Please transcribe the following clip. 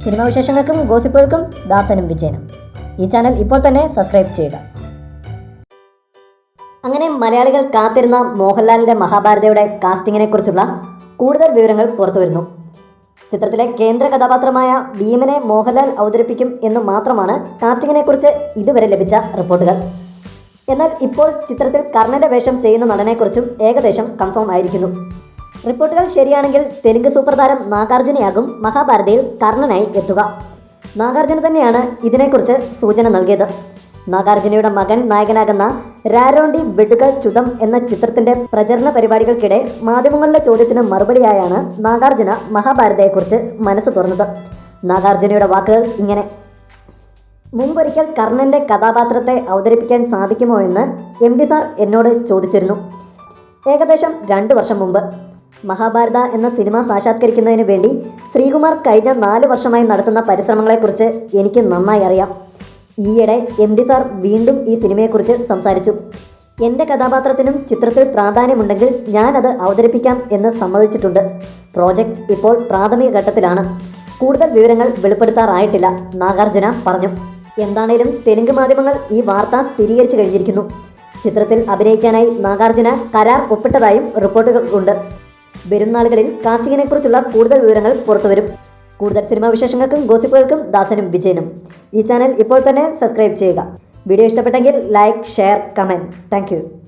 Cinema വിശേഷങ്ങൾക്കും ഗോസിപ്പുകൾക്കും ദാസനും വിജയനും. ഈ channel ഇപ്പോൾ തന്നെ സബ്സ്ക്രൈബ് ചെയ്യുക. അങ്ങനെ മലയാളികൾ കാത്തിരുന്ന മോഹൻലാലിൻ്റെ മഹാഭാരതയുടെ കാസ്റ്റിങ്ങിനെ കുറിച്ചുള്ള കൂടുതൽ വിവരങ്ങൾ പുറത്തു വരുന്നു. ചിത്രത്തിലെ കേന്ദ്ര കഥാപാത്രമായ ഭീമനെ മോഹൻലാൽ അവതരിപ്പിക്കും എന്ന് മാത്രമാണ് കാസ്റ്റിങ്ങിനെ കുറിച്ച് ഇതുവരെ ലഭിച്ച റിപ്പോർട്ടുകൾ. എന്നാൽ ഇപ്പോൾ ചിത്രത്തിൽ കർണൻ്റെ വേഷം ചെയ്യുന്ന നടനെക്കുറിച്ചും ഏകദേശം കൺഫേം ആയിരിക്കുന്നു. റിപ്പോർട്ടുകൾ ശരിയാണെങ്കിൽ തെലുങ്ക് സൂപ്പർ താരം നാഗാർജുനയാകും മഹാഭാരതയിൽ കർണനായി എത്തുക. നാഗാർജുന തന്നെയാണ് ഇതിനെക്കുറിച്ച് സൂചന നൽകിയത്. നാഗാർജുനയുടെ മകൻ നായകനാകുന്ന രാരോണ്ടി വെടുക ചുതം എന്ന ചിത്രത്തിൻ്റെ പ്രചരണ പരിപാടികൾക്കിടെ മാധ്യമങ്ങളുടെ ചോദ്യത്തിന് മറുപടിയായാണ് നാഗാർജുന മഹാഭാരതയെക്കുറിച്ച് മനസ്സ് തുറന്നത്. നാഗാർജുനയുടെ വാക്കുകൾ ഇങ്ങനെ: മുമ്പൊരിക്കൽ കർണൻ്റെ കഥാപാത്രത്തെ അവതരിപ്പിക്കാൻ സാധിക്കുമോ എന്ന് MD സാർ എന്നോട് ചോദിച്ചിരുന്നു. ഏകദേശം 2 വർഷം മുമ്പ്. മഹാഭാരത എന്ന സിനിമ സാക്ഷാത്കരിക്കുന്നതിന് വേണ്ടി ശ്രീകുമാർ കഴിഞ്ഞ 4 വർഷമായി നടത്തുന്ന പരിശ്രമങ്ങളെക്കുറിച്ച് എനിക്ക് നന്നായി അറിയാം. ഈയിടെ MD സാർ വീണ്ടും ഈ സിനിമയെക്കുറിച്ച് സംസാരിച്ചു. എൻ്റെ കഥാപാത്രത്തിനും ചിത്രത്തിൽ പ്രാധാന്യമുണ്ടെങ്കിൽ ഞാനത് അവതരിപ്പിക്കാം എന്ന് സമ്മതിച്ചിട്ടുണ്ട്. പ്രോജക്റ്റ് ഇപ്പോൾ പ്രാഥമിക ഘട്ടത്തിലാണ്. കൂടുതൽ വിവരങ്ങൾ വെളിപ്പെടുത്താറായിട്ടില്ല, നാഗാർജുന പറഞ്ഞു. എന്താണേലും തെലുങ്ക് മാധ്യമങ്ങൾ ഈ വാർത്ത സ്ഥിരീകരിച്ചു കഴിഞ്ഞിരിക്കുന്നു. ചിത്രത്തിൽ അഭിനയിക്കാനായി നാഗാർജുന കരാർ ഒപ്പിട്ടതായും റിപ്പോർട്ടുകൾ ഉണ്ട്. വരും നാളുകളിൽ കാസ്റ്റിങ്ങിനെക്കുറിച്ചുള്ള കൂടുതൽ വിവരങ്ങൾ പുറത്തുവരും. കൂടുതൽ സിനിമാ വിശേഷങ്ങൾക്കും ഗോസിപ്പുകൾക്കും ദാസനും വിജയനും. ഈ ചാനൽ ഇപ്പോൾ തന്നെ സബ്സ്ക്രൈബ് ചെയ്യുക. വീഡിയോ ഇഷ്ടപ്പെട്ടെങ്കിൽ ലൈക്ക്, ഷെയർ, കമൻറ്റ്. താങ്ക്